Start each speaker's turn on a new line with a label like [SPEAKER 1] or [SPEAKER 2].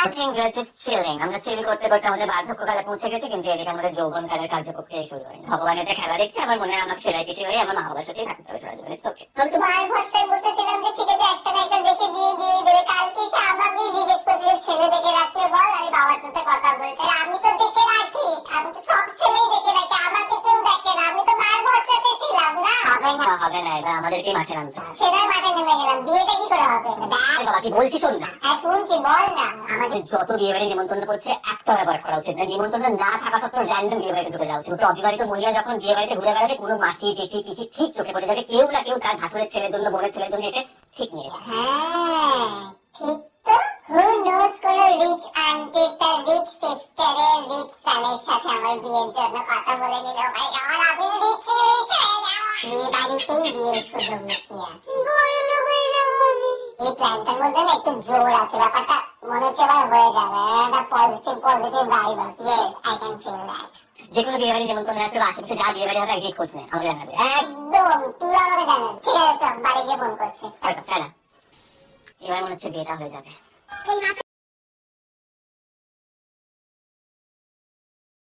[SPEAKER 1] আমরা চিল করতে করতে আমাদের বার্ধক্যকালে পৌঁছে গেছি, কিন্তু এদিকে আমাদের যৌবনকালের কার্যপ্রক্রিয়া শুরু হয়। ভগবানের যে খেলা দেখছে, আমার মনে হয় আমাকে সেলাই পিছিয়ে হয়ে আমার মা বাবার সাথেই থাকতে হবে সারা জীবন। ওকে,
[SPEAKER 2] আমি তো ভাই ভরসায় বসেছিলাম যে ঠিক আছে একটা না একটা দেখে বিয়ে দিয়ে দেবে। কালকে এসে আমাকে জিজ্ঞেস করছে ছেলে দেখে রাখলে বল, আমি বাবার সাথে কথা বলতে। আমি তো দেখে রাখি, আমি তো সব ছেলেই দেখে রাখি, আমাকে কেউ দেখে না। আমি তো ভাই ভরসাতে ছিলাম না।
[SPEAKER 1] হবে না, এটা আমাদেরকে মাঠে নামতে হবে।
[SPEAKER 2] সেটাই মাঠে নেমে গেলাম। বিয়েটা কি করে হবে?
[SPEAKER 1] বাবা কি বলছি শোন না।
[SPEAKER 2] হ্যাঁ শুনছি, বল না।
[SPEAKER 1] আমাদের যত বিয়ে বাড়ি নিমন্ত্রণ করছে একটা অ্যাভয়েড করা উচিত না। নিমন্ত্রণ না থাকা সত্ত্বেও র্যান্ডম বিয়ে বাড়িতে ঢুকে যাওয়া উচিত। তো অবিবাহিত মহিলা যখন বিয়ে বাড়িতে ঘুরে বেড়াবে, কোনো মাসি জেঠি পিসি ঠিক চোখে পড়ে যাবে, কেউ না কেউ তার ভাসুরের ছেলের জন্য, বোনের ছেলের জন্য এসে ঠিক নিয়ে যাবে।
[SPEAKER 2] হ্যাঁ ঠিক তো। হু নোজ কোন রিচ আন্টি তার রিচ সিস্টারের রিচ সানের সাথে আমার বিয়ের জন্য কথা বলে নিল। ভাই আমার আমি রিচ হয়ে যাব। বিয়ে বাড়িতেই বিয়ের সুযোগ লুকিয়ে আছে। এই প্ল্যানটার মধ্যে না একটু জোর আছে, ব্যাপারটা মনে হচ্ছে এবার হয়ে যাবে। একটা পজিটিভ ভাইব আছে। Yes, I can feel that.
[SPEAKER 1] যে কোনো বিয়ে বাড়ি নিমন্ত্রণ আসবে, আশেপাশে যা বিয়ে বাড়ি হবে একদিকে খোঁজ নেই, আমাকে জানাবে।
[SPEAKER 2] একদম, তুই আমাকে জানাবি। ঠিক আছে চল, বাড়ি গিয়ে ফোন করছি।
[SPEAKER 1] এবার মনে হচ্ছে বিয়েটা হয়ে যাবে।
[SPEAKER 2] এই মাসে